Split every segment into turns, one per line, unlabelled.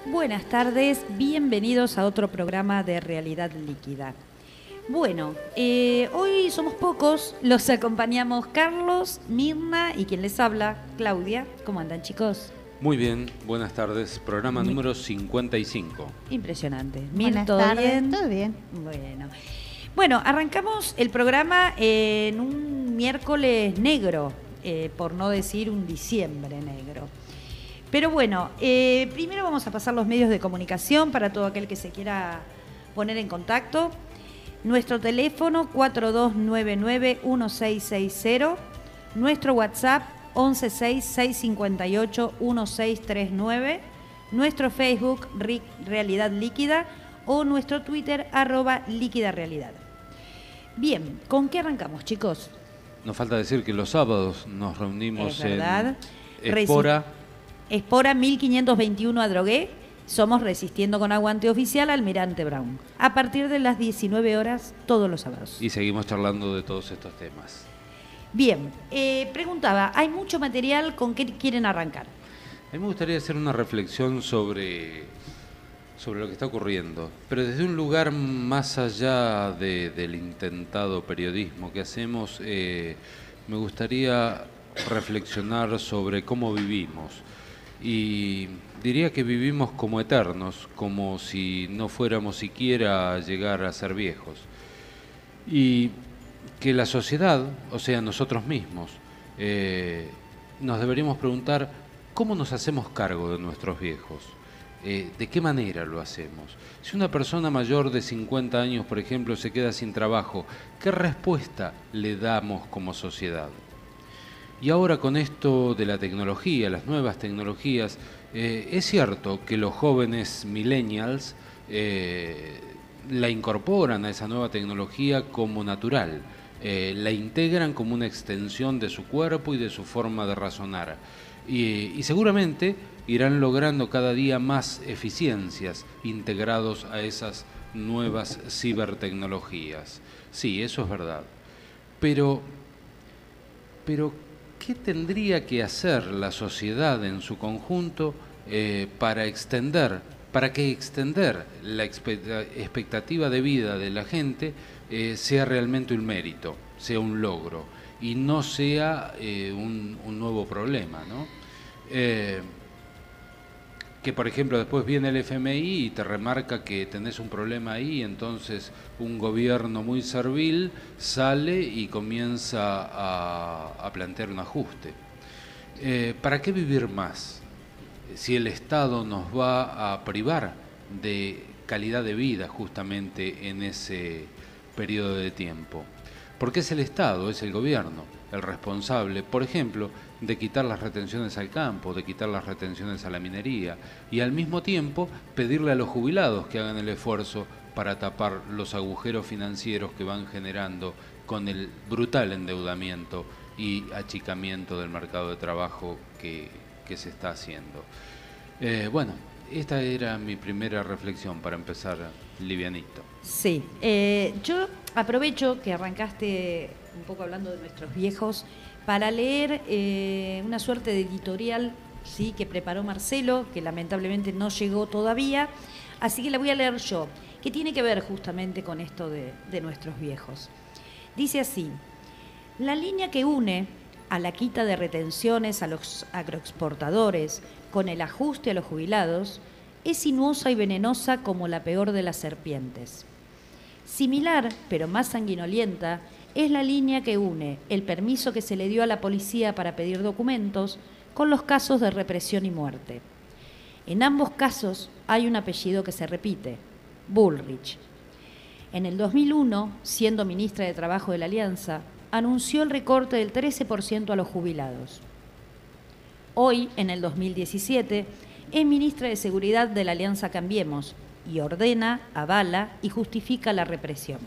Buenas tardes, bienvenidos a otro programa de Realidad Líquida. Bueno, hoy somos pocos, los acompañamos Carlos, Mirna y quien les habla, Claudia. ¿Cómo andan, chicos?
Muy bien, buenas tardes. Programa número 55.
Impresionante.
Buenas
¿todo
tardes,
bien?
todo bien.
Bueno, arrancamos el programa en un miércoles negro, por no decir un diciembre negro. Pero bueno, primero vamos a pasar los medios de comunicación para todo aquel que se quiera poner en contacto. Nuestro teléfono 4299-1660, nuestro WhatsApp 116-658-1639, nuestro Facebook Realidad Líquida o nuestro Twitter @líquidarealidad. Bien, ¿con qué arrancamos, chicos?
Nos falta decir que los sábados nos reunimos en
Espora 1521 Adrogué. Somos Resistiendo con Aguante Oficial Almirante Brown. A partir de las 19 horas todos los sábados.
Y seguimos charlando de todos estos temas.
Bien, preguntaba, ¿hay mucho material? ¿Con qué quieren arrancar?
A mí me gustaría hacer una reflexión sobre lo que está ocurriendo, pero desde un lugar más allá del intentado periodismo que hacemos, me gustaría reflexionar sobre cómo vivimos. Y diría que vivimos como eternos, como si no fuéramos siquiera a llegar a ser viejos. Y que la sociedad, o sea, nosotros mismos, nos deberíamos preguntar cómo nos hacemos cargo de nuestros viejos. ¿De qué manera lo hacemos? Si una persona mayor de 50 años, por ejemplo, se queda sin trabajo, ¿qué respuesta le damos como sociedad? Y ahora con esto de la tecnología, las nuevas tecnologías, es cierto que los jóvenes millennials la incorporan a esa nueva tecnología como natural, la integran como una extensión de su cuerpo y de su forma de razonar. Y seguramente irán logrando cada día más eficiencias integrados a esas nuevas cibertecnologías. Sí, eso es verdad. Pero ¿qué tendría que hacer la sociedad en su conjunto para que extender la expectativa de vida de la gente sea realmente un mérito, sea un logro y no sea un nuevo problema, ¿no? Que por ejemplo después viene el FMI y te remarca que tenés un problema ahí, entonces un gobierno muy servil sale y comienza a plantear un ajuste. ¿Para qué vivir más si el Estado nos va a privar de calidad de vida justamente en ese periodo de tiempo? Porque es el Estado, es el gobierno el responsable, por ejemplo, de quitar las retenciones al campo, de quitar las retenciones a la minería y al mismo tiempo pedirle a los jubilados que hagan el esfuerzo para tapar los agujeros financieros que van generando con el brutal endeudamiento y achicamiento del mercado de trabajo que se está haciendo. Bueno, esta era mi primera reflexión para empezar livianito.
Sí, yo aprovecho que arrancaste un poco hablando de nuestros viejos para leer una suerte de editorial, ¿sí?, que preparó Marcelo, que lamentablemente no llegó todavía, así que la voy a leer yo, que tiene que ver justamente con esto de nuestros viejos. Dice así: la línea que une a la quita de retenciones a los agroexportadores con el ajuste a los jubilados es sinuosa y venenosa como la peor de las serpientes. Similar, pero más sanguinolienta, es la línea que une el permiso que se le dio a la policía para pedir documentos con los casos de represión y muerte. En ambos casos hay un apellido que se repite: Bullrich. En el 2001, siendo ministra de Trabajo de la Alianza, anunció el recorte del 13% a los jubilados. Hoy, en el 2017, es ministra de Seguridad de la Alianza Cambiemos y ordena, avala y justifica la represión.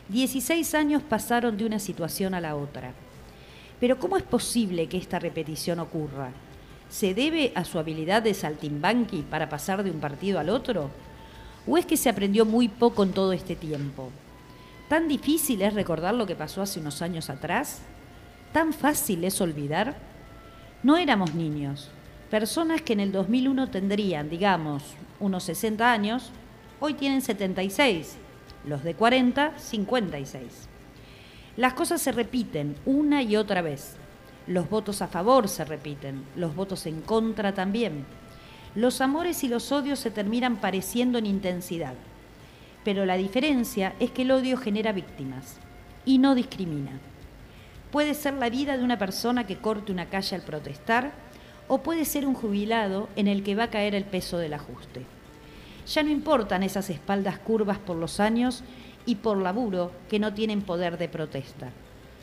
16 años pasaron de una situación a la otra. Pero ¿cómo es posible que esta repetición ocurra? ¿Se debe a su habilidad de saltimbanqui para pasar de un partido al otro? ¿O es que se aprendió muy poco en todo este tiempo? ¿Tan difícil es recordar lo que pasó hace unos años atrás? ¿Tan fácil es olvidar? No éramos niños. Personas que en el 2001 tendrían, digamos, unos 60 años, hoy tienen 76, los de 40, 56. Las cosas se repiten una y otra vez. Los votos a favor se repiten, los votos en contra también. Los amores y los odios se terminan pareciendo en intensidad. Pero la diferencia es que el odio genera víctimas y no discrimina. Puede ser la vida de una persona que corte una calle al protestar, o puede ser un jubilado en el que va a caer el peso del ajuste. Ya no importan esas espaldas curvas por los años y por laburo que no tienen poder de protesta.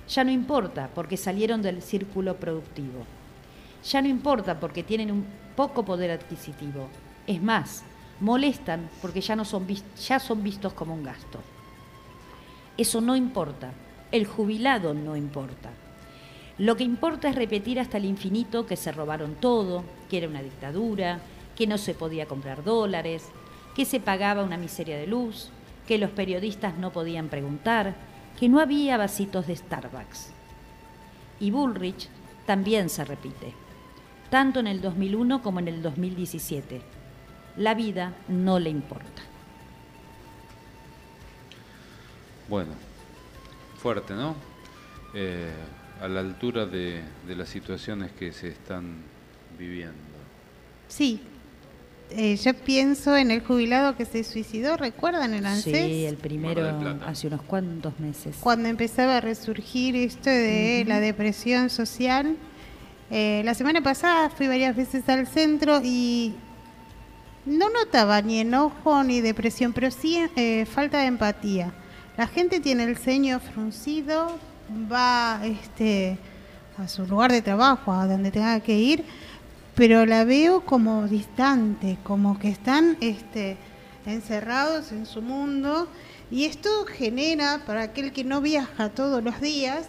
Ya no importa porque salieron del círculo productivo. Ya no importa porque tienen un poco poder adquisitivo. Es más, molestan porque ya son vistos como un gasto. Eso no importa. El jubilado no importa. Lo que importa es repetir hasta el infinito que se robaron todo, que era una dictadura, que no se podía comprar dólares, que se pagaba una miseria de luz, que los periodistas no podían preguntar, que no había vasitos de Starbucks. Y Bullrich también se repite, tanto en el 2001 como en el 2017. La vida no le importa.
Bueno, fuerte, ¿no? A la altura de las situaciones que se están viviendo.
Sí, yo pienso en el jubilado que se suicidó, ¿recuerdan el ANSES?
Sí, el primero hace unos cuantos meses.
Cuando empezaba a resurgir esto de la depresión social. La semana pasada fui varias veces al centro y no notaba ni enojo ni depresión, pero sí falta de empatía. La gente tiene el ceño fruncido, va a su lugar de trabajo, a donde tenga que ir, pero la veo como distante, como que están encerrados en su mundo, y esto genera para aquel que no viaja todos los días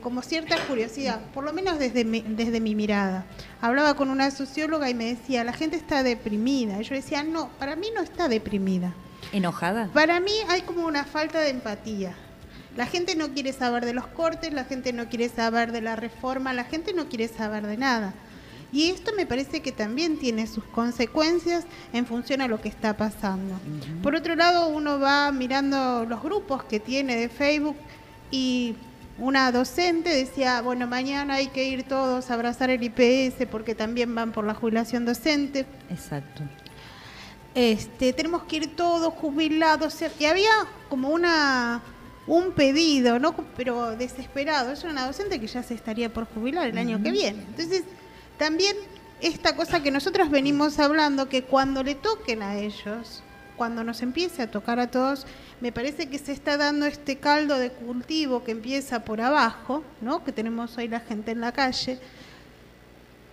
como cierta curiosidad, por lo menos desde mi mirada. Hablaba con una socióloga y me decía, la gente está deprimida. Y yo decía, no, para mí no está deprimida.
¿Enojada?
Para mí hay como una falta de empatía. La gente no quiere saber de los cortes, la gente no quiere saber de la reforma, la gente no quiere saber de nada. Y esto me parece que también tiene sus consecuencias en función a lo que está pasando. Por otro lado, uno va mirando los grupos que tiene de Facebook y una docente decía, bueno, mañana hay que ir todos a abrazar el IPS porque también van por la jubilación docente.
Exacto.
Tenemos que ir todos jubilados. Y había como un pedido, ¿no? Pero desesperado. Es una docente que ya se estaría por jubilar el año que viene. Entonces, también esta cosa que nosotros venimos hablando, que cuando le toquen a ellos, cuando nos empiece a tocar a todos, me parece que se está dando este caldo de cultivo que empieza por abajo, ¿no? Que tenemos hoy la gente en la calle,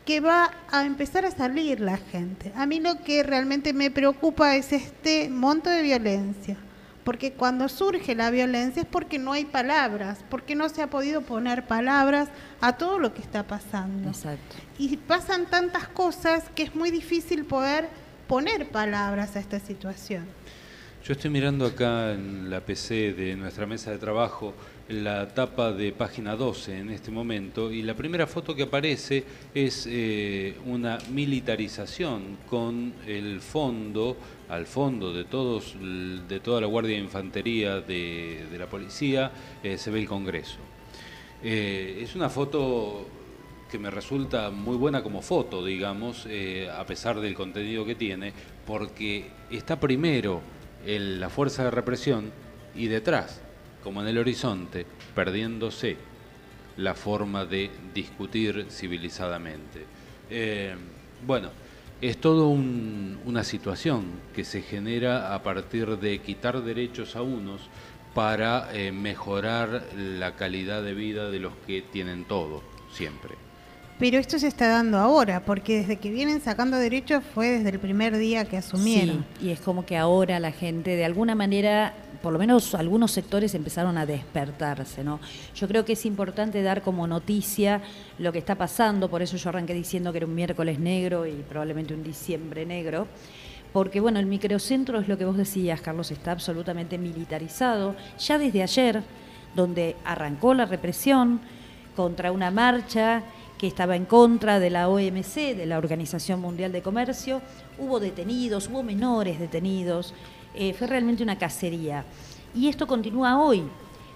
que va a empezar a salir la gente. A mí lo que realmente me preocupa es este monto de violencia, porque cuando surge la violencia es porque no hay palabras, porque no se ha podido poner palabras a todo lo que está pasando.
Exacto.
Y pasan tantas cosas que es muy difícil poder poner palabras a esta situación.
Yo estoy mirando acá en la PC de nuestra mesa de trabajo la tapa de página 12 en este momento, y la primera foto que aparece es una militarización con el fondo, al fondo de toda la Guardia de Infantería de la policía, se ve el Congreso. Es una foto que me resulta muy buena como foto, digamos, a pesar del contenido que tiene, porque está primero la fuerza de represión y detrás, como en el horizonte, perdiéndose la forma de discutir civilizadamente. Bueno, es toda una situación que se genera a partir de quitar derechos a unos para mejorar la calidad de vida de los que tienen todo, siempre.
Pero esto se está dando ahora, porque desde que vienen sacando derechos fue desde el primer día que asumieron.
Sí, y es como que ahora la gente, de alguna manera, por lo menos algunos sectores empezaron a despertarse, ¿no? Yo creo que es importante dar como noticia lo que está pasando, por eso yo arranqué diciendo que era un miércoles negro y probablemente un diciembre negro, porque bueno, el microcentro es lo que vos decías, Carlos, está absolutamente militarizado, ya desde ayer, donde arrancó la represión contra una marcha que estaba en contra de la OMC, de la Organización Mundial de Comercio. Hubo detenidos, hubo menores detenidos. Fue realmente una cacería. Y esto continúa hoy,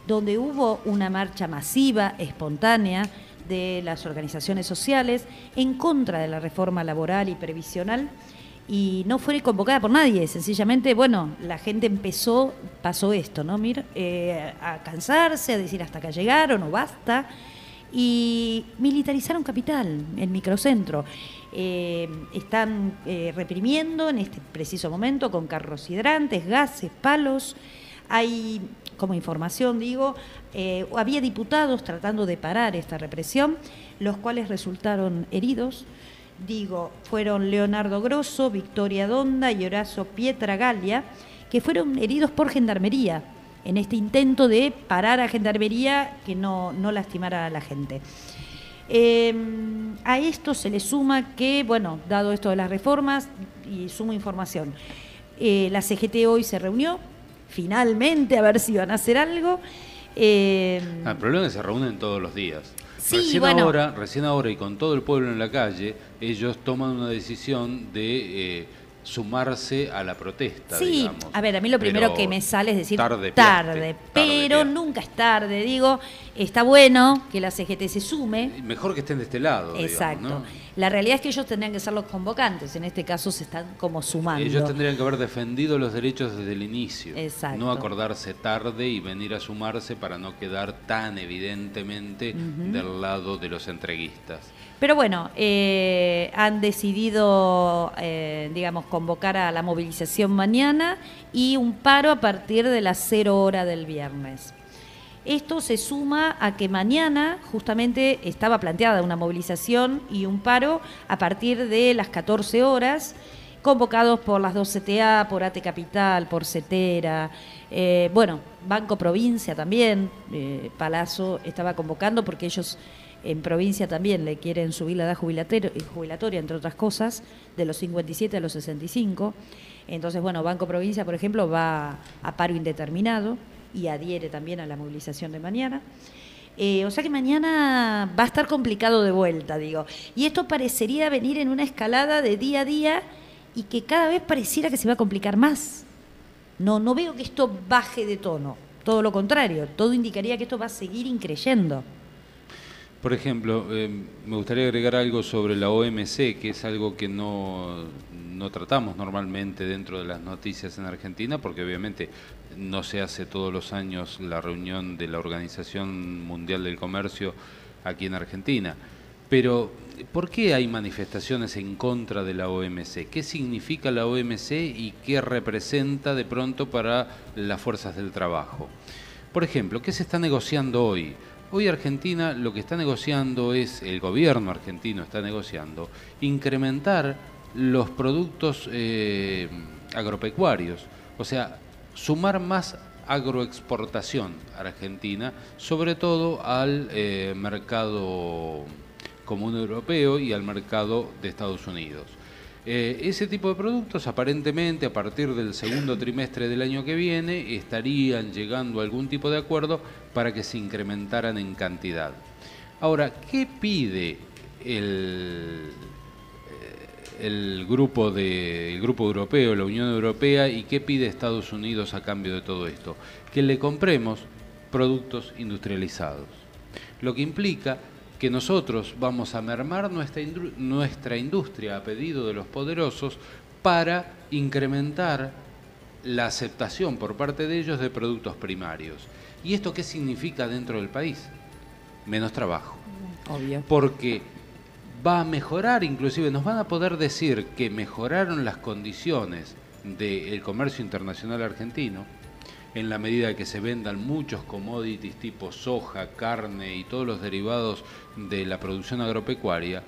donde hubo una marcha masiva, espontánea, de las organizaciones sociales en contra de la reforma laboral y previsional, y no fue convocada por nadie, sencillamente, bueno, la gente pasó esto, ¿no? Mira, a cansarse, a decir hasta acá llegaron o basta, y militarizaron Capital, el microcentro. Están reprimiendo en este preciso momento con carros hidrantes, gases, palos. Hay, como información digo, había diputados tratando de parar esta represión, los cuales resultaron heridos. Digo, fueron Leonardo Grosso, Victoria Donda y Horacio Pietragaglia, que fueron heridos por Gendarmería, en este intento de parar a Gendarmería que no lastimara a la gente. A esto se le suma que, bueno, dado esto de las reformas, y sumo información, la CGT hoy se reunió, finalmente, a ver si van a hacer algo.
El problema es que se reúnen todos los días.
Sí,
Recién ahora y con todo el pueblo en la calle, ellos toman una decisión de sumarse a la protesta,
sí,
digamos.
A ver, a mí lo primero que me sale es decir tarde, pero nunca es tarde. Digo, está bueno que la CGT se sume.
Mejor que estén de este lado.
Exacto.
Digamos, ¿no?
La realidad es que ellos tendrían que ser los convocantes, en este caso se están como sumando.
Ellos tendrían que haber defendido los derechos desde el inicio.
Exacto.
No acordarse tarde y venir a sumarse para no quedar tan evidentemente del lado de los entreguistas.
Pero bueno, han decidido, digamos, convocar a la movilización mañana y un paro a partir de las 0 horas del viernes. Esto se suma a que mañana justamente estaba planteada una movilización y un paro a partir de las 14 horas, convocados por las 2 CTA, por AT Capital, por CETERA, bueno, Banco Provincia también, Palazzo estaba convocando porque ellos en provincia también le quieren subir la edad jubilatoria, entre otras cosas, de los 57 a los 65. Entonces, bueno, Banco Provincia, por ejemplo, va a paro indeterminado y adhiere también a la movilización de mañana. O sea que mañana va a estar complicado de vuelta, digo. Y esto parecería venir en una escalada de día a día y que cada vez pareciera que se va a complicar más. No veo que esto baje de tono, todo lo contrario, todo indicaría que esto va a seguir increyendo.
Por ejemplo, me gustaría agregar algo sobre la OMC, que es algo que no tratamos normalmente dentro de las noticias en Argentina, porque obviamente no se hace todos los años la reunión de la Organización Mundial del Comercio aquí en Argentina. Pero, ¿por qué hay manifestaciones en contra de la OMC? ¿Qué significa la OMC y qué representa de pronto para las fuerzas del trabajo? Por ejemplo, ¿qué se está negociando hoy? Hoy Argentina lo que está negociando es, el gobierno argentino está negociando, incrementar los productos agropecuarios, o sea, sumar más agroexportación a Argentina, sobre todo al mercado común europeo y al mercado de Estados Unidos. Ese tipo de productos aparentemente a partir del segundo trimestre del año que viene estarían llegando a algún tipo de acuerdo para que se incrementaran en cantidad. Ahora, ¿qué pide el grupo europeo, la Unión Europea, y qué pide Estados Unidos a cambio de todo esto? Que le compremos productos industrializados, lo que implica que nosotros vamos a mermar nuestra industria a pedido de los poderosos para incrementar la aceptación por parte de ellos de productos primarios. ¿Y esto qué significa dentro del país? Menos trabajo.
Obvio.
Porque va a mejorar, inclusive nos van a poder decir que mejoraron las condiciones del comercio internacional argentino, en la medida que se vendan muchos commodities tipo soja, carne y todos los derivados de la producción agropecuaria,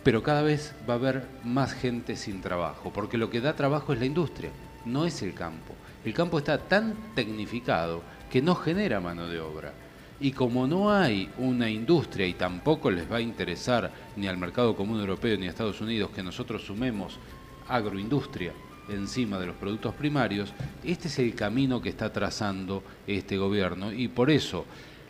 pero cada vez va a haber más gente sin trabajo, porque lo que da trabajo es la industria, no es el campo. El campo está tan tecnificado que no genera mano de obra. Y como no hay una industria y tampoco les va a interesar ni al mercado común europeo ni a Estados Unidos que nosotros sumemos agroindustria encima de los productos primarios, este es el camino que está trazando este gobierno y por eso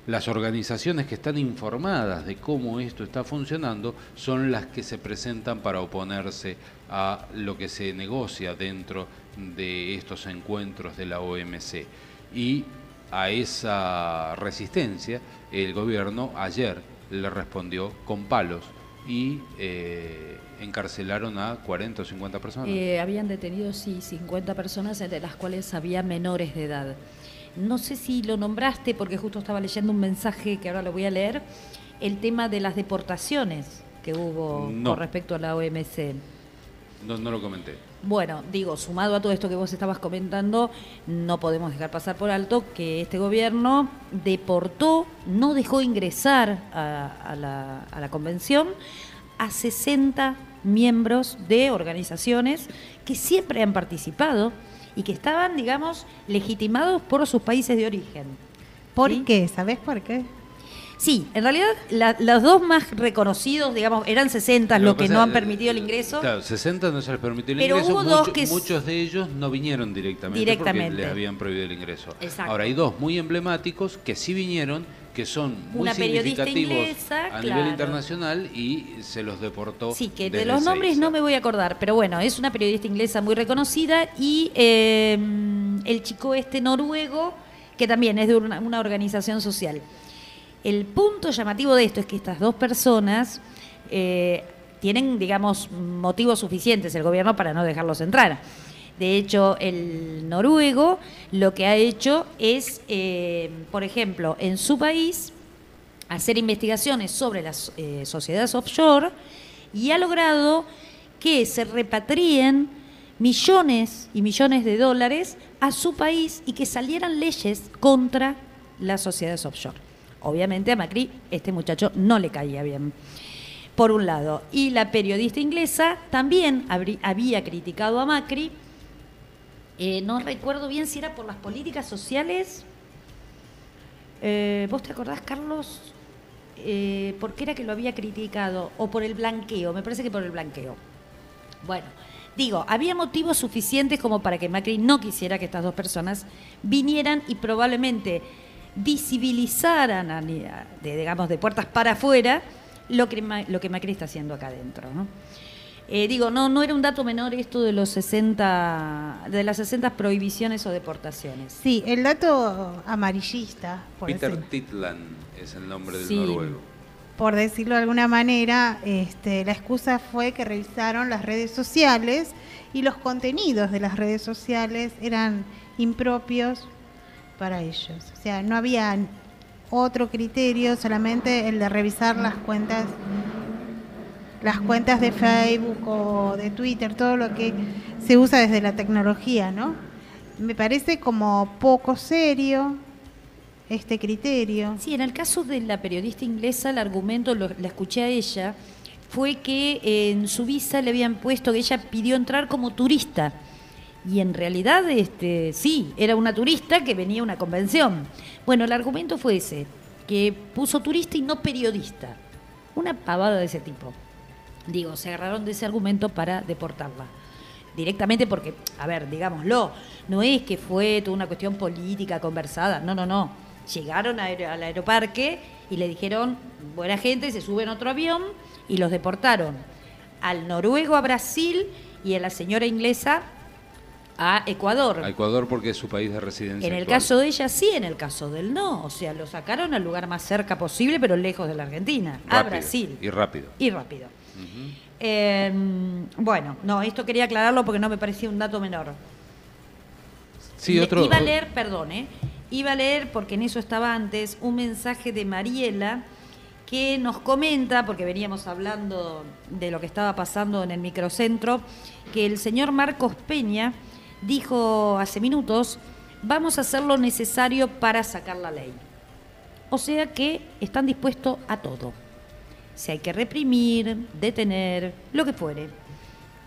las organizaciones que están informadas de cómo esto está funcionando son las que se presentan para oponerse a lo que se negocia dentro de estos encuentros de la OMC. Y a esa resistencia el gobierno ayer le respondió con palos y encarcelaron a 40 o 50 personas.
Habían detenido, sí, 50 personas, entre las cuales había menores de edad. No sé si lo nombraste, porque justo estaba leyendo un mensaje que ahora lo voy a leer, el tema de las deportaciones que hubo con respecto a la OMC.
No lo comenté.
Bueno, digo, sumado a todo esto que vos estabas comentando, no podemos dejar pasar por alto que este gobierno deportó, no dejó ingresar a la convención a 60 miembros de organizaciones que siempre han participado y que estaban, digamos, legitimados por sus países de origen.
¿Por qué? ¿Sabés por qué?
Sí, en realidad los dos más reconocidos, digamos, eran 60 los que no han permitido el ingreso.
Claro, 60 no se les permitió el
pero
ingreso.
Hubo dos que
muchos de ellos no vinieron directamente porque les habían prohibido el ingreso.
Exacto.
Ahora hay dos muy emblemáticos que sí vinieron, que son muy
una periodista
significativos
inglesa,
a nivel internacional, y se los deportó.
Sí, que de los nombres no me voy a acordar, pero bueno, es una periodista inglesa muy reconocida, y el chico noruego, que también es de una organización social. El punto llamativo de esto es que estas dos personas tienen, digamos, motivos suficientes el gobierno para no dejarlos entrar. De hecho, el noruego lo que ha hecho es, por ejemplo, en su país, hacer investigaciones sobre las sociedades offshore, y ha logrado que se repatrien millones y millones de dólares a su país y que salieran leyes contra las sociedades offshore. Obviamente a Macri este muchacho no le caía bien, por un lado. Y la periodista inglesa también había criticado a Macri. No recuerdo bien si era por las políticas sociales. ¿Vos te acordás, Carlos? ¿Por qué era que lo había criticado? ¿O por el blanqueo? Me parece que por el blanqueo. Bueno, digo, había motivos suficientes como para que Macri no quisiera que estas dos personas vinieran y probablemente visibilizaran, digamos, de puertas para afuera, lo que Macri está haciendo acá adentro, ¿no? Digo, no era un dato menor esto de las 60 prohibiciones o deportaciones.
Sí, el dato amarillista.
Peter Titland es el nombre del noruego.
Por decirlo de alguna manera, la excusa fue que revisaron las redes sociales y los contenidos de las redes sociales eran impropios para ellos. O sea, no había otro criterio, solamente el de revisar las cuentas de Facebook o de Twitter, todo lo que se usa desde la tecnología, ¿no? Me parece como poco serio este criterio.
Sí, en el caso de la periodista inglesa, el argumento, la escuché a ella, fue que en su visa le habían puesto que ella pidió entrar como turista. Y en realidad, sí, era una turista que venía a una convención. Bueno, el argumento fue ese, que puso turista y no periodista. Una pavada de ese tipo. Digo, se agarraron de ese argumento para deportarla. Directamente porque, a ver, digámoslo, no es que fue toda una cuestión política conversada, no. Llegaron al aeroparque y le dijeron, buena gente, se suben a otro avión, y los deportaron. Al noruego a Brasil y a la señora inglesa a Ecuador.
A Ecuador porque es su país de residencia.
En el caso de ella sí, en el caso de él no. O sea, lo sacaron al lugar más cerca posible, pero lejos de la Argentina, a Brasil.
Y rápido.
Bueno, no, esto quería aclararlo porque no me parecía un dato menor.
Sí, otro.
Iba a leer, porque en eso estaba antes, un mensaje de Mariela que nos comenta, porque veníamos hablando de lo que estaba pasando en el microcentro, que el señor Marcos Peña dijo hace minutos, vamos a hacer lo necesario para sacar la ley. O sea que están dispuestos a todo. Si hay que reprimir, detener, lo que fuere,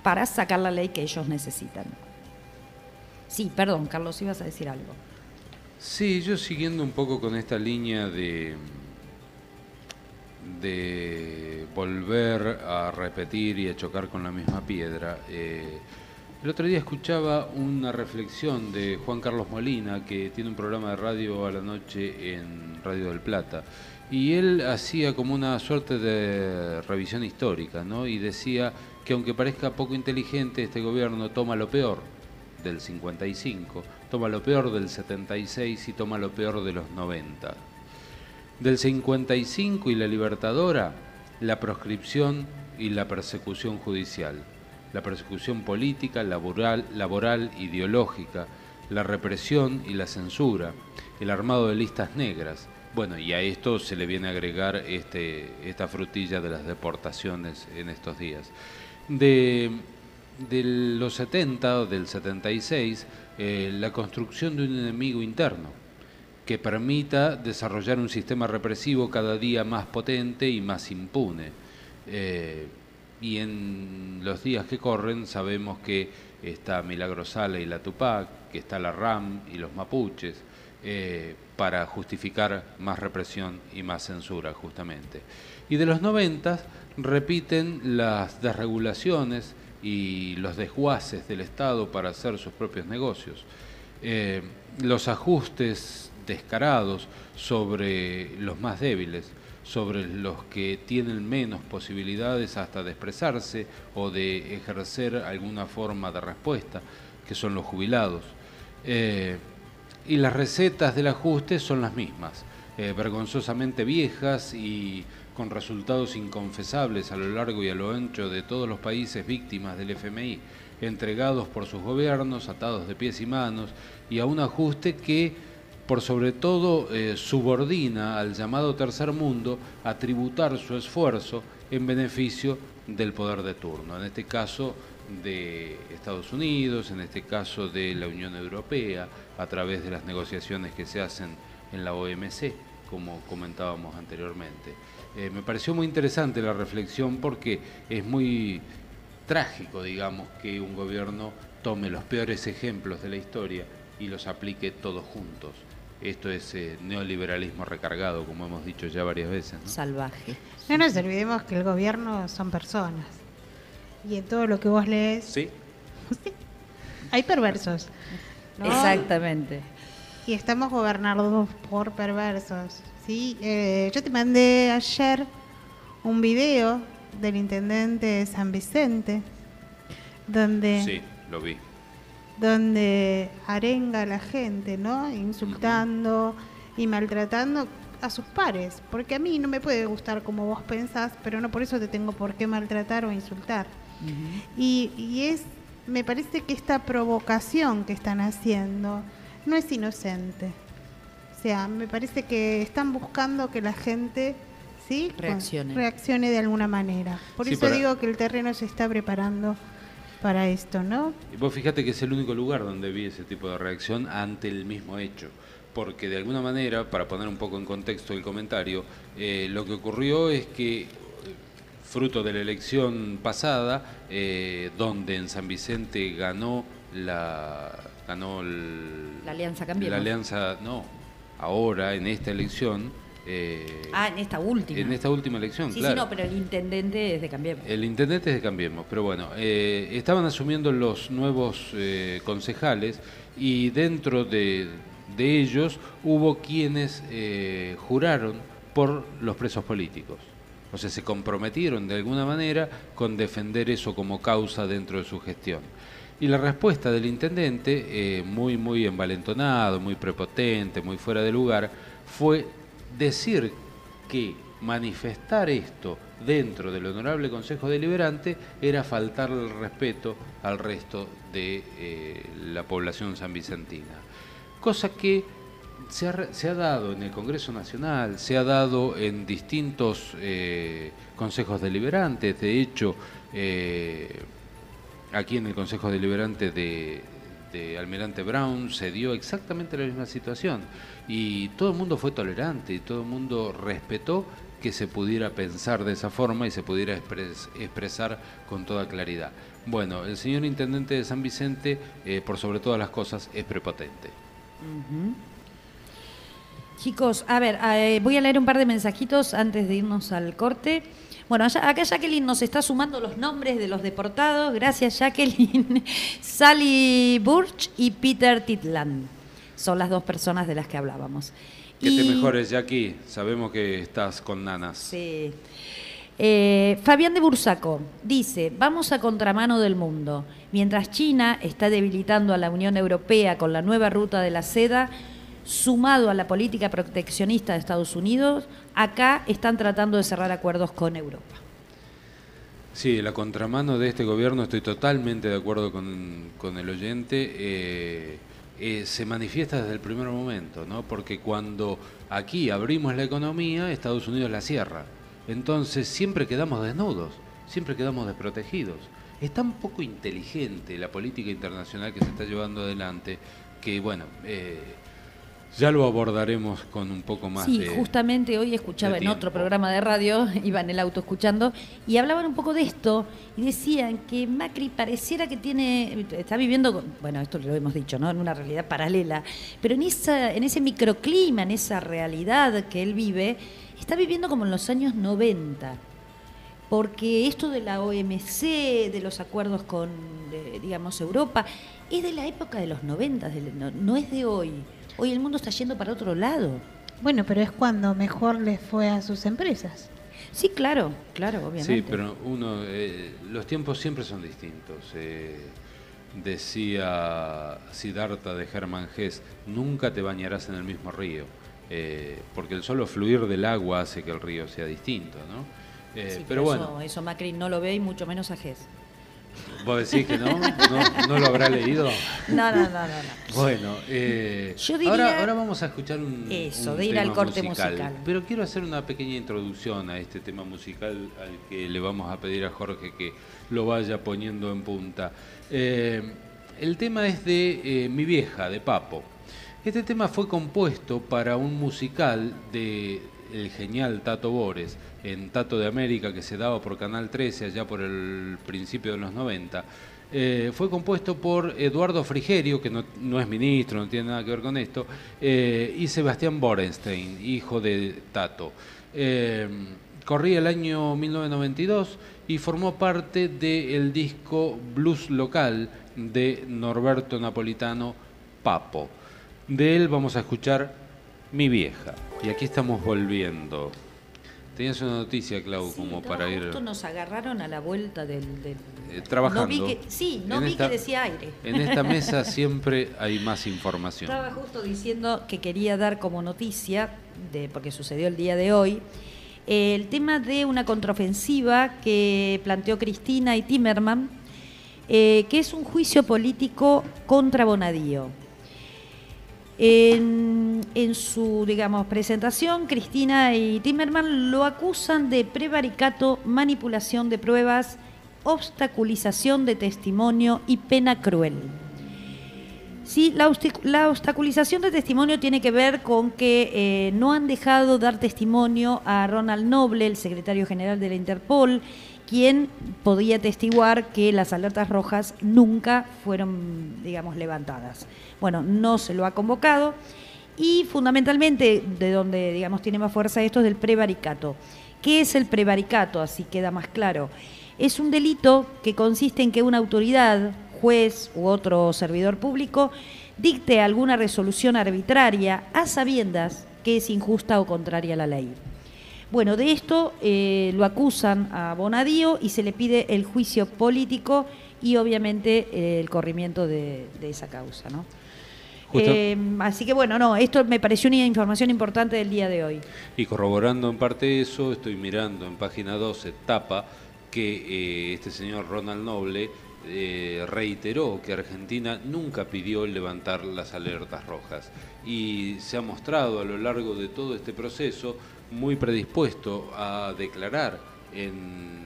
para sacar la ley que ellos necesitan. Sí, perdón, Carlos, ibas a decir algo.
Sí, yo siguiendo un poco con esta línea de volver a repetir y a chocar con la misma piedra, El otro día escuchaba una reflexión de Juan Carlos Molina, que tiene un programa de radio a la noche en Radio del Plata, y él hacía como una suerte de revisión histórica, ¿no? Y decía que aunque parezca poco inteligente, este gobierno toma lo peor del 55, toma lo peor del 76 y toma lo peor de los 90. Del 55 y la Libertadora, la proscripción y la persecución judicial, la persecución política, laboral, ideológica, la represión y la censura, el armado de listas negras. Bueno, y a esto se le viene a agregar esta frutilla de las deportaciones en estos días. De los 70 o del 76, la construcción de un enemigo interno que permita desarrollar un sistema represivo cada día más potente y más impune. Y en los días que corren sabemos que está Milagro Sala y la Tupac, que está la RAM y los mapuches, para justificar más represión y más censura, justamente. Y de los 90 repiten las desregulaciones y los desguaces del Estado para hacer sus propios negocios. Los ajustes descarados sobre los más débiles, sobre los que tienen menos posibilidades hasta de expresarse o de ejercer alguna forma de respuesta, que son los jubilados. Y las recetas del ajuste son las mismas, vergonzosamente viejas y con resultados inconfesables a lo largo y a lo ancho de todos los países víctimas del FMI, entregados por sus gobiernos, atados de pies y manos, y a un ajuste que por sobre todo subordina al llamado tercer mundo a tributar su esfuerzo en beneficio del poder de turno, en este caso de Estados Unidos, en este caso de la Unión Europea, a través de las negociaciones que se hacen en la OMC, como comentábamos anteriormente. Me pareció muy interesante la reflexión porque es muy trágico, digamos, que un gobierno tome los peores ejemplos de la historia y los aplique todos juntos. Esto es neoliberalismo recargado, como hemos dicho ya varias veces, ¿no?
Salvaje.
No nos olvidemos que el gobierno son personas. Y en todo lo que vos lees...
Sí.
Sí, hay perversos, ¿no?
Exactamente.
Y estamos gobernados por perversos, ¿sí? Yo te mandé ayer un video del intendente de San Vicente, donde...
Sí, lo vi.
Donde arenga a la gente, ¿no? Insultando y maltratando a sus pares. Porque a mí no me puede gustar como vos pensás, pero no por eso te tengo por qué maltratar o insultar. Me parece que esta provocación que están haciendo no es inocente. O sea, me parece que están buscando que la gente, ¿sí?, reaccione de alguna manera. Por eso digo que el terreno se está preparando para esto, ¿no?
Y vos fíjate que es el único lugar donde vi ese tipo de reacción ante el mismo hecho, porque de alguna manera, para poner un poco en contexto el comentario, lo que ocurrió es que, fruto de la elección pasada, donde en San Vicente ganó la
Alianza Cambiemos.
La Alianza, no, ahora en esta elección...
en esta última.
En esta última elección,
sí,
claro.
Sí, no, pero el intendente es de Cambiemos.
El intendente es de Cambiemos, pero bueno, estaban asumiendo los nuevos concejales y dentro de ellos hubo quienes juraron por los presos políticos. O sea, se comprometieron de alguna manera con defender eso como causa dentro de su gestión. Y la respuesta del intendente, muy envalentonado, muy prepotente, muy fuera de lugar, fue decir que manifestar esto dentro del Honorable Consejo Deliberante era faltar el respeto al resto de la población sanvicentina. Cosa que se ha dado en el Congreso Nacional, se ha dado en distintos consejos deliberantes. De hecho, aquí en el Consejo Deliberante de Almirante Brown se dio exactamente la misma situación y todo el mundo fue tolerante y todo el mundo respetó que se pudiera pensar de esa forma y se pudiera expresar con toda claridad. Bueno, el señor intendente de San Vicente, por sobre todas las cosas, es prepotente.
Chicos, a ver, voy a leer un par de mensajitos antes de irnos al corte. Bueno, acá Jacqueline nos está sumando los nombres de los deportados. Gracias, Jacqueline. Sally Burch y Peter Titland. Son las dos personas de las que hablábamos.
Que te mejores, Jackie. Sabemos que estás con nanas.
Sí. Fabián de Bursaco dice, vamos a contramano del mundo. Mientras China está debilitando a la Unión Europea con la nueva ruta de la seda, sumado a la política proteccionista de Estados Unidos, acá están tratando de cerrar acuerdos con Europa.
Sí, la contramano de este gobierno, estoy totalmente de acuerdo con el oyente, se manifiesta desde el primer momento, ¿no? Porque cuando aquí abrimos la economía, Estados Unidos la cierra. Entonces siempre quedamos desnudos, siempre quedamos desprotegidos. Es tan poco inteligente la política internacional que se está llevando adelante que, bueno, ya lo abordaremos con un poco más
de justamente hoy escuchaba en otro programa de radio, iba en el auto escuchando, y hablaban un poco de esto, y decían que Macri pareciera que está viviendo, bueno, esto lo hemos dicho, ¿no?, en una realidad paralela, pero en ese microclima, en esa realidad que él vive, está viviendo como en los años 90. Porque esto de la OMC, de los acuerdos con, digamos, Europa, es de la época de los 90, no es de hoy. Hoy el mundo está yendo para otro lado.
Bueno, pero es cuando mejor les fue a sus empresas.
Sí, claro, obviamente.
Sí, pero los tiempos siempre son distintos. Decía Siddhartha de Hermann Hesse, nunca te bañarás en el mismo río, porque el solo fluir del agua hace que el río sea distinto, ¿no?
Sí,
pero bueno,
eso Macri no lo ve y mucho menos a Hesse.
¿Vos decís que no? ¿No lo habrá leído?
No.
Bueno,
yo diría,
ahora vamos a escuchar un
de ir
tema
al corte musical.
Pero quiero hacer una pequeña introducción a este tema musical al que le vamos a pedir a Jorge que lo vaya poniendo en punta. El tema es de Mi Vieja, de Papo. Este tema fue compuesto para un musical de el genial Tato Bores, en Tato de América, que se daba por Canal 13 allá por el principio de los 90. Fue compuesto por Eduardo Frigerio, que no es ministro, no tiene nada que ver con esto, y Sebastián Borenstein, hijo de Tato. Corría el año 1992 y formó parte del disco Blues Local de Norberto Napolitano, Papo. De él vamos a escuchar Mi Vieja. Y aquí estamos volviendo. Tenías una noticia, Clau, como para ir...
Justo nos agarraron a la vuelta del
trabajando.
No vi que decía aire.
En esta mesa siempre hay más información.
Estaba justo diciendo que quería dar como noticia, porque sucedió el día de hoy, el tema de una contraofensiva que planteó Cristina y Timerman, que es un juicio político contra Bonadío. En su, digamos, presentación, Cristina y Timerman lo acusan de prevaricato, manipulación de pruebas, obstaculización de testimonio y pena cruel. Sí, la obstaculización de testimonio tiene que ver con que no han dejado dar testimonio a Ronald Noble, el secretario general de la Interpol, quien podía atestiguar que las alertas rojas nunca fueron, digamos, levantadas. Bueno, no se lo ha convocado y fundamentalmente de donde, digamos, tiene más fuerza esto es del prevaricato. ¿Qué es el prevaricato? Así queda más claro. Es un delito que consiste en que una autoridad, juez u otro servidor público, dicte alguna resolución arbitraria a sabiendas que es injusta o contraria a la ley. Bueno, de esto lo acusan a Bonadío y se le pide el juicio político y obviamente el corrimiento de esa causa, ¿no? Así que bueno, esto me pareció una información importante del día de hoy.
Y corroborando en parte eso, estoy mirando en página 12, tapa, que este señor Ronald Noble reiteró que Argentina nunca pidió levantar las alertas rojas y se ha mostrado a lo largo de todo este proceso muy predispuesto a declarar en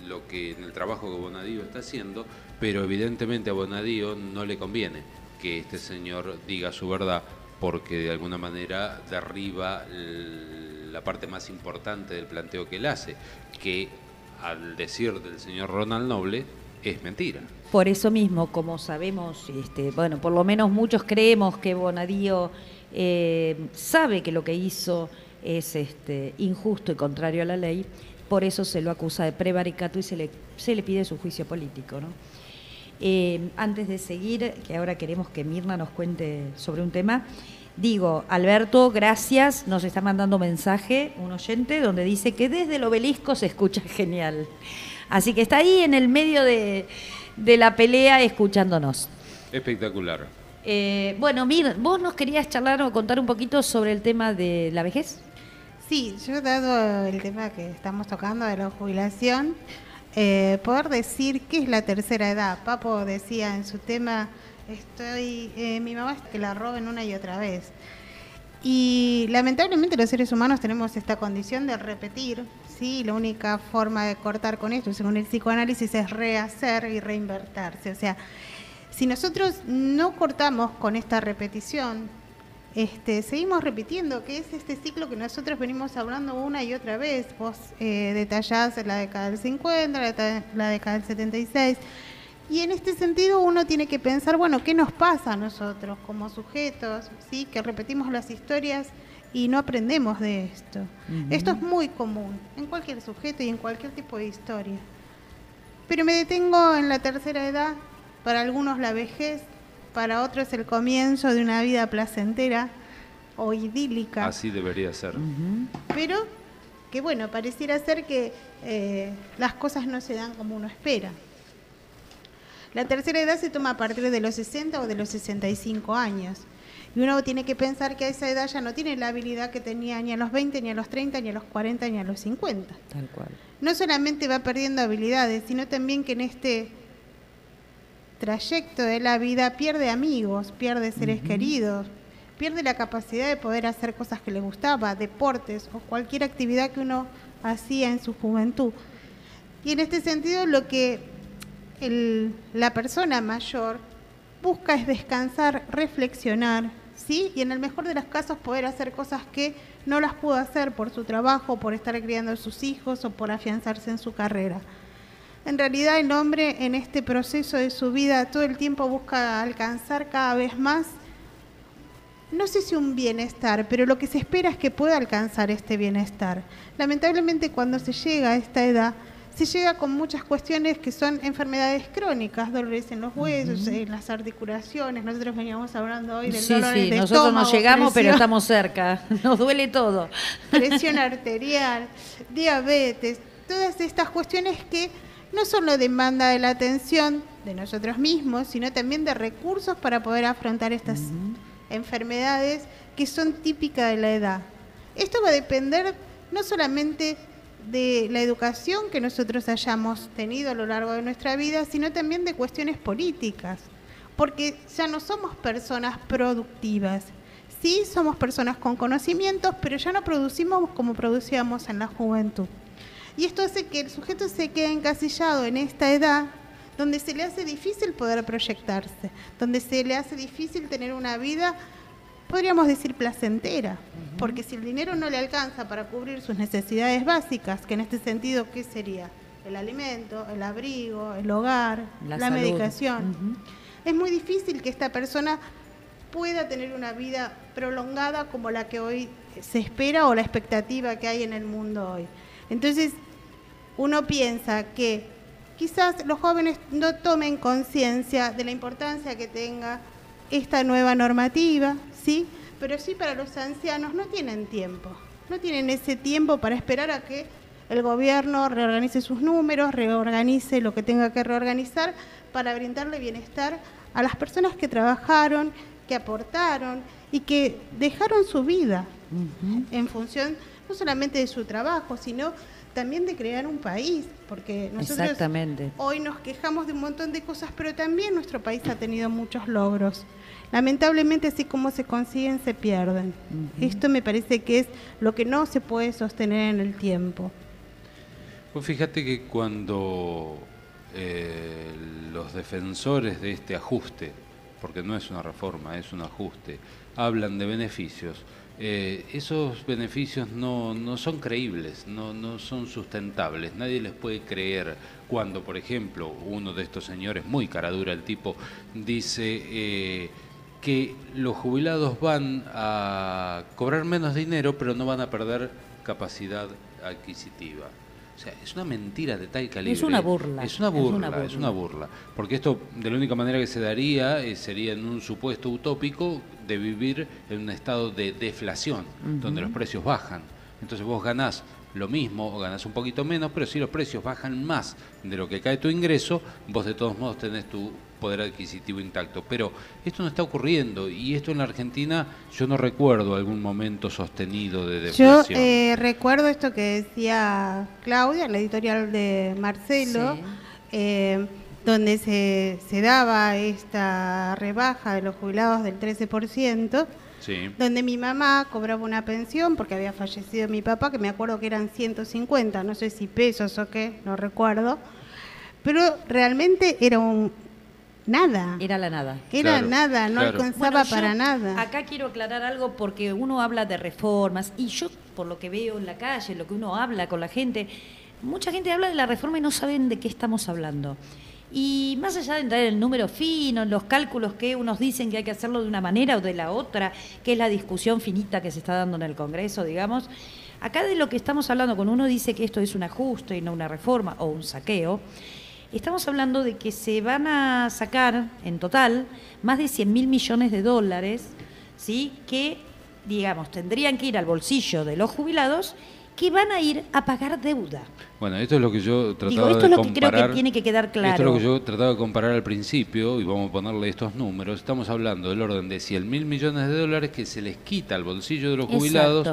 el trabajo que Bonadío está haciendo, pero evidentemente a Bonadío no le conviene que este señor diga su verdad porque de alguna manera derriba la parte más importante del planteo que él hace, que al decir del señor Ronald Noble es mentira.
Por eso mismo, como sabemos, bueno, por lo menos muchos creemos que Bonadío sabe que lo que hizo es injusto y contrario a la ley, por eso se lo acusa de prevaricato y se le pide su juicio político, ¿no? Antes de seguir, que ahora queremos que Mirna nos cuente sobre un tema, digo, Alberto, gracias, nos está mandando mensaje un oyente donde dice que desde el obelisco se escucha genial. Así que está ahí en el medio de la pelea escuchándonos.
Espectacular.
Bueno, Mir, vos nos querías charlar o contar un poquito sobre el tema de la vejez.
Sí, yo dado el tema que estamos tocando de la jubilación, poder decir qué es la tercera edad. Papo decía en su tema, mi mamá es que la roben una y otra vez. Y lamentablemente los seres humanos tenemos esta condición de repetir, ¿sí? La única forma de cortar con esto, según el psicoanálisis, es rehacer y reinvertirse. O sea, si nosotros no cortamos con esta repetición, seguimos repitiendo, que es este ciclo que nosotros venimos hablando una y otra vez. Vos detallás la década del 50, la década del 76, y en este sentido uno tiene que pensar, bueno, ¿qué nos pasa a nosotros como sujetos? ¿Sí? Que repetimos las historias y no aprendemos de esto. Esto es muy común en cualquier sujeto y en cualquier tipo de historia. Pero me detengo en la tercera edad. Para algunos la vejez, para otros el comienzo de una vida placentera o idílica.
Así debería ser.
Pero que bueno, pareciera ser que las cosas no se dan como uno espera. La tercera edad se toma a partir de los 60 o de los 65 años. Y uno tiene que pensar que a esa edad ya no tiene la habilidad que tenía ni a los 20, ni a los 30, ni a los 40, ni a los 50.
Tal cual.
No solamente va perdiendo habilidades, sino también que en este trayecto de la vida pierde amigos, pierde seres queridos, pierde la capacidad de poder hacer cosas que le gustaba, deportes o cualquier actividad que uno hacía en su juventud. Y en este sentido lo que la persona mayor busca es descansar, reflexionar, ¿sí? Y en el mejor de los casos poder hacer cosas que no las pudo hacer por su trabajo, por estar criando a sus hijos o por afianzarse en su carrera. En realidad el hombre en este proceso de su vida todo el tiempo busca alcanzar cada vez más, no sé si un bienestar, pero lo que se espera es que pueda alcanzar este bienestar. Lamentablemente cuando se llega a esta edad, se llega con muchas cuestiones que son enfermedades crónicas, dolores en los huesos, en las articulaciones. Nosotros veníamos hablando hoy del dolor de estómago.
Nosotros no llegamos, pero estamos cerca. Nos duele todo.
Presión arterial, diabetes, todas estas cuestiones que no solo demanda de la atención de nosotros mismos, sino también de recursos para poder afrontar estas enfermedades que son típicas de la edad. Esto va a depender no solamente de la educación que nosotros hayamos tenido a lo largo de nuestra vida, sino también de cuestiones políticas, porque ya no somos personas productivas. Sí, somos personas con conocimientos, pero ya no producimos como producíamos en la juventud. Y esto hace que el sujeto se quede encasillado en esta edad donde se le hace difícil poder proyectarse, donde se le hace difícil tener una vida, podríamos decir, placentera, porque si el dinero no le alcanza para cubrir sus necesidades básicas, que en este sentido, ¿qué sería? El alimento, el abrigo, el hogar, la medicación. Es muy difícil que esta persona pueda tener una vida prolongada como la que hoy se espera o la expectativa que hay en el mundo hoy. Entonces, uno piensa que quizás los jóvenes no tomen conciencia de la importancia que tenga esta nueva normativa, ¿sí? Pero sí para los ancianos no tienen tiempo, no tienen ese tiempo para esperar a que el gobierno reorganice sus números, reorganice lo que tenga que reorganizar para brindarle bienestar a las personas que trabajaron, que aportaron y que dejaron su vida en función no solamente de su trabajo, sino también de crear un país, porque nosotros hoy nos quejamos de un montón de cosas, pero también nuestro país ha tenido muchos logros. Lamentablemente, así como se consiguen, se pierden. Esto me parece que es lo que no se puede sostener en el tiempo.
Pues fíjate que cuando los defensores de este ajuste, porque no es una reforma, es un ajuste, hablan de beneficios, esos beneficios no son creíbles, no son sustentables. Nadie les puede creer cuando, por ejemplo, uno de estos señores, muy caradura el tipo, dice que los jubilados van a cobrar menos dinero, pero no van a perder capacidad adquisitiva. O sea, es una mentira de tal calibre.
Es una burla.
Es una burla. Porque esto, de la única manera que se daría, sería en un supuesto utópico de vivir en un estado de deflación, donde los precios bajan. Entonces vos ganás lo mismo o ganás un poquito menos, pero si los precios bajan más de lo que cae tu ingreso, vos de todos modos tenés tu poder adquisitivo intacto. Pero esto no está ocurriendo, y esto en la Argentina yo no recuerdo algún momento sostenido de deflación.
Yo recuerdo esto que decía Claudia, en la editorial de Marcelo, donde se daba esta rebaja de los jubilados del 13%, donde mi mamá cobraba una pensión porque había fallecido mi papá, que me acuerdo que eran 150, no sé si pesos o qué, no recuerdo, pero realmente era nada.
Era la nada.
Era nada, no alcanzaba para nada.
Acá quiero aclarar algo porque uno habla de reformas y yo, por lo que veo en la calle, lo que uno habla con la gente, mucha gente habla de la reforma y no saben de qué estamos hablando. Y más allá de entrar en el número fino, en los cálculos que unos dicen que hay que hacerlo de una manera o de la otra, que es la discusión finita que se está dando en el Congreso, digamos, acá de lo que estamos hablando, cuando uno dice que esto es un ajuste y no una reforma o un saqueo, estamos hablando de que se van a sacar en total más de 100.000 millones de dólares, ¿sí?, que, digamos, tendrían que ir al bolsillo de los jubilados, que van a ir a pagar deuda.
Bueno, esto es lo que yo trataba de comparar.
Esto es lo que creo que tiene que quedar claro.
Esto es lo que yo trataba de comparar al principio, y vamos a ponerle estos números. Estamos hablando del orden de 100.000 millones de dólares que se les quita al bolsillo de los jubilados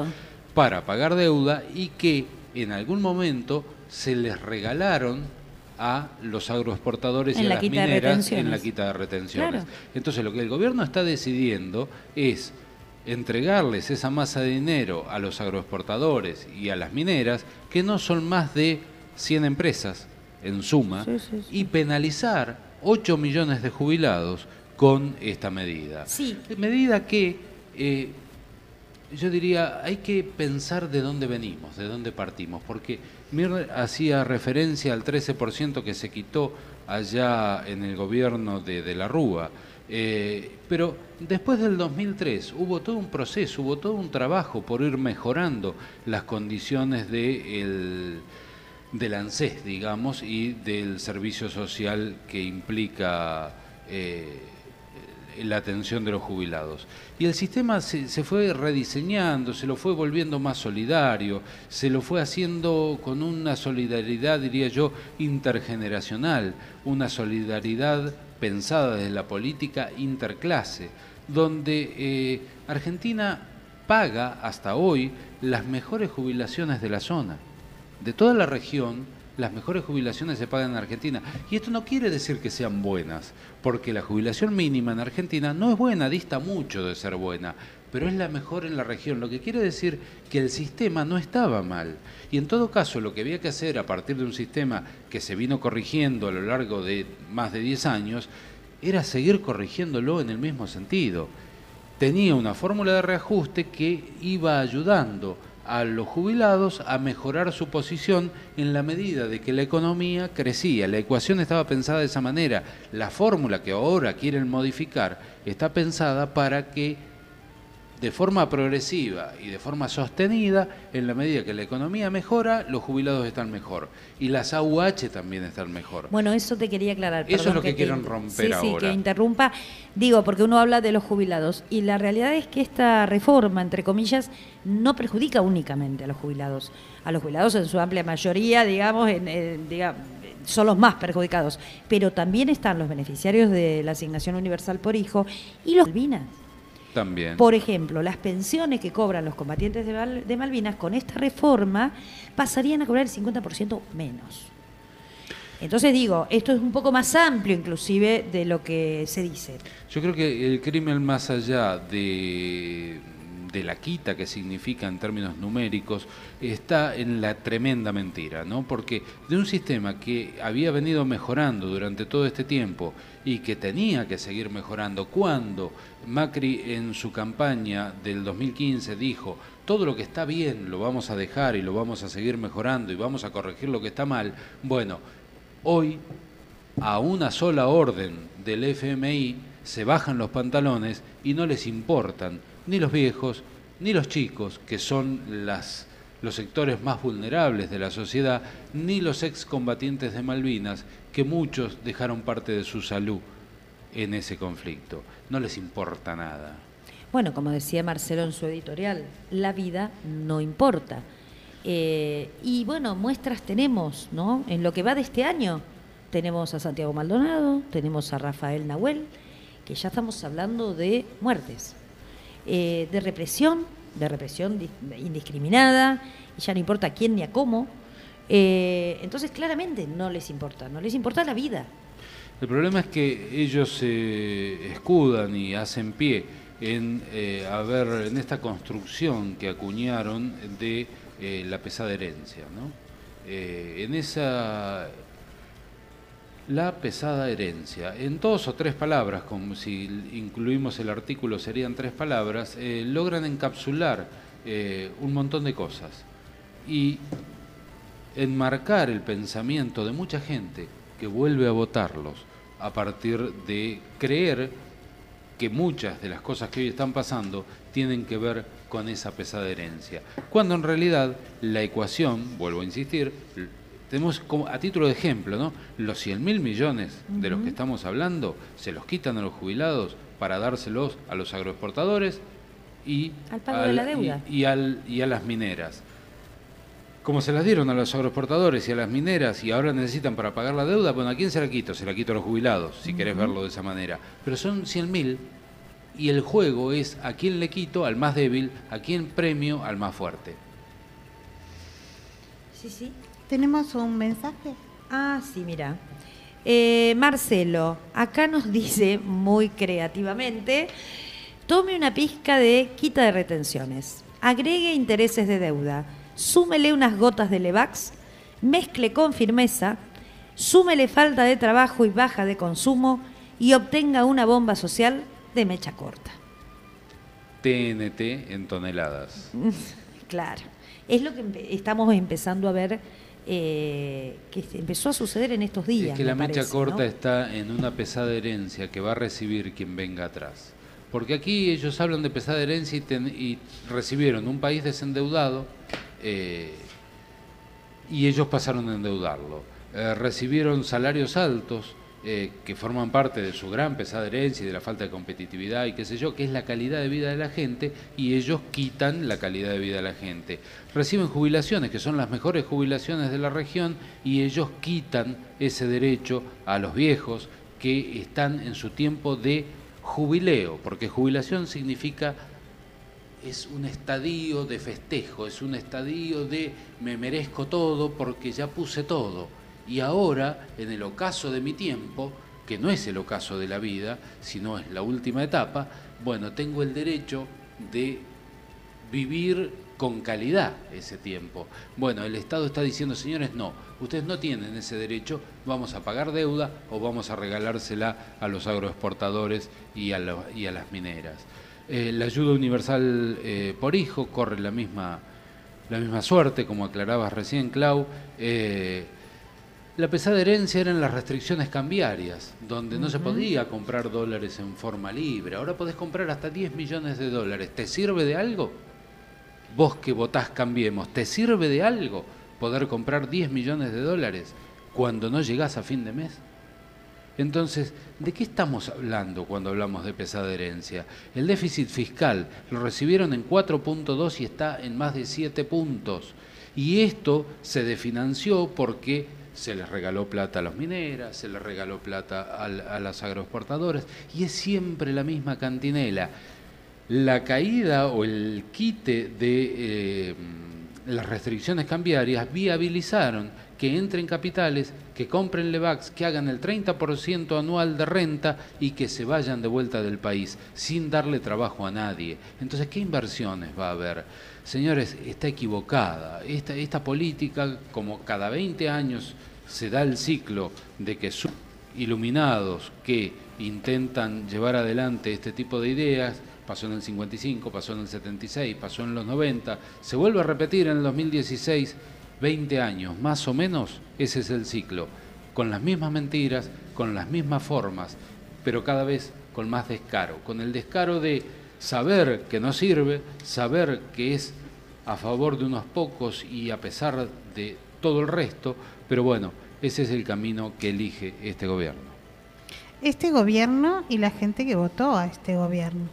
para pagar deuda, y que en algún momento se les regalaron a los agroexportadores y a las mineras en la quita de retenciones. Claro. Entonces, lo que el gobierno está decidiendo es entregarles esa masa de dinero a los agroexportadores y a las mineras, que no son más de 100 empresas en suma, y penalizar 8 millones de jubilados con esta medida. Medida que, yo diría, hay que pensar de dónde venimos, de dónde partimos, porque Mir hacía referencia al 13% que se quitó allá en el gobierno de la Rúa. Pero después del 2003 hubo todo un proceso, hubo todo un trabajo por ir mejorando las condiciones del ANSES, digamos, y del servicio social que implica la atención de los jubilados. Y el sistema se fue rediseñando, se lo fue volviendo más solidario, se lo fue haciendo con una solidaridad, diría yo, intergeneracional, una solidaridad pensada desde la política interclase, donde Argentina paga hasta hoy las mejores jubilaciones de la zona. De toda la región, las mejores jubilaciones se pagan en Argentina. Y esto no quiere decir que sean buenas, porque la jubilación mínima en Argentina no es buena, dista mucho de ser buena, pero es la mejor en la región, lo que quiere decir que el sistema no estaba mal. Y en todo caso, lo que había que hacer a partir de un sistema que se vino corrigiendo a lo largo de más de 10 años, era seguir corrigiéndolo en el mismo sentido. Tenía una fórmula de reajuste que iba ayudando a los jubilados a mejorar su posición en la medida de que la economía crecía. La ecuación estaba pensada de esa manera. La fórmula que ahora quieren modificar está pensada para que de forma progresiva y de forma sostenida, en la medida que la economía mejora, los jubilados están mejor. Y las AUH también están mejor.
Bueno, eso te quería aclarar.
Eso es lo que quieren romper ahora.
Sí, que interrumpa. Digo, porque uno habla de los jubilados. Y la realidad es que esta reforma, entre comillas, no perjudica únicamente a los jubilados. A los jubilados en su amplia mayoría, digamos, son los más perjudicados. Pero también están los beneficiarios de la asignación universal por hijo y los Malvinas.
También.
Por ejemplo, las pensiones que cobran los combatientes de Malvinas con esta reforma pasarían a cobrar el 50% menos. Entonces digo, esto es un poco más amplio inclusive de lo que se dice.
Yo creo que el crimen, más allá de la quita que significa en términos numéricos, está en la tremenda mentira, ¿no? Porque de un sistema que había venido mejorando durante todo este tiempo y que tenía que seguir mejorando, cuando Macri en su campaña del 2015 dijo: todo lo que está bien lo vamos a dejar y lo vamos a seguir mejorando y vamos a corregir lo que está mal. Bueno, hoy a una sola orden del FMI se bajan los pantalones y no les importan ni los viejos ni los chicos, que son las los sectores más vulnerables de la sociedad, ni los excombatientes de Malvinas, que muchos dejaron parte de su salud en ese conflicto. No les importa nada.
Bueno, como decía Marcelo en su editorial, la vida no importa. Y bueno, muestras tenemos, ¿no? En lo que va de este año, tenemos a Santiago Maldonado, tenemos a Rafael Nahuel, que ya estamos hablando de muertes, de represión indiscriminada, y ya no importa a quién ni a cómo. Entonces, claramente no les importa la vida.
El problema es que ellos se escudan y hacen pie en esta construcción que acuñaron de la pesada herencia, ¿no? La pesada herencia, en 2 o 3 palabras, como si incluimos el artículo serían 3 palabras, logran encapsular un montón de cosas y enmarcar el pensamiento de mucha gente que vuelve a votarlos a partir de creer que muchas de las cosas que hoy están pasando tienen que ver con esa pesada herencia, cuando en realidad la ecuación, vuelvo a insistir, tenemos como, a título de ejemplo, ¿no? Los 100.000 millones de los que estamos hablando se los quitan a los jubilados para dárselos a los agroexportadores y
al pago de la deuda
y a las mineras. Como se las dieron a los agroexportadores y a las mineras y ahora necesitan para pagar la deuda, bueno, ¿a quién se la quito? Se la quito a los jubilados, si querés verlo de esa manera. Pero son 100.000 y el juego es a quién le quito al más débil, a quién premio al más fuerte.
Sí.
¿Tenemos un mensaje?
Ah, sí, mira. Marcelo, acá nos dice muy creativamente, tome una pizca de quita de retenciones, agregue intereses de deuda, súmele unas gotas de Levax, mezcle con firmeza, súmele falta de trabajo y baja de consumo y obtenga una bomba social de mecha corta.
TNT en toneladas.
Claro, es lo que estamos empezando a ver, que empezó a suceder en estos días.
Es que la mecha
parece,
corta,
¿no?
está en una pesada herencia que va a recibir quien venga atrás. Porque aquí ellos hablan de pesada herencia y recibieron un país desendeudado y ellos pasaron a endeudarlo. Recibieron salarios altos que forman parte de su gran pesada herencia y de la falta de competitividad y qué sé yo, que es la calidad de vida de la gente, y ellos quitan la calidad de vida de la gente. Reciben jubilaciones, que son las mejores jubilaciones de la región, y ellos quitan ese derecho a los viejos que están en su tiempo de jubileo, porque jubilación significa, es un estadio de festejo, es un estadio de me merezco todo porque ya puse todo. Y ahora, en el ocaso de mi tiempo, que no es el ocaso de la vida, sino es la última etapa, bueno, tengo el derecho de vivir con calidad ese tiempo. Bueno, el Estado está diciendo, señores, no, ustedes no tienen ese derecho, vamos a pagar deuda o vamos a regalársela a los agroexportadores y a las mineras. La ayuda universal por hijo corre la misma suerte, como aclarabas recién, Clau. La pesada herencia eran las restricciones cambiarias, donde no se podía comprar dólares en forma libre. Ahora podés comprar hasta 10 millones de dólares. ¿Te sirve de algo? Vos que votás Cambiemos, ¿te sirve de algo poder comprar 10 millones de dólares cuando no llegás a fin de mes? Entonces, ¿de qué estamos hablando cuando hablamos de pesada herencia? El déficit fiscal lo recibieron en 4.2 y está en más de 7 puntos. Y esto se desfinanció porque se les regaló plata a las mineras, se les regaló plata a las agroexportadoras, y es siempre la misma cantinela. La caída o el quite de las restricciones cambiarias viabilizaron que entren capitales, que compren Levax, que hagan el 30% anual de renta y que se vayan de vuelta del país sin darle trabajo a nadie. Entonces, ¿qué inversiones va a haber? Señores, está equivocada. Esta política, como cada 20 años se da el ciclo de que son iluminados que intentan llevar adelante este tipo de ideas, pasó en el 55, pasó en el 76, pasó en los 90, se vuelve a repetir en el 2016, 20 años, más o menos, ese es el ciclo, con las mismas mentiras, con las mismas formas, pero cada vez con más descaro, con el descaro de saber que no sirve, saber que es a favor de unos pocos y a pesar de todo el resto, pero bueno, ese es el camino que elige este gobierno.
Este gobierno y la gente que votó a este gobierno,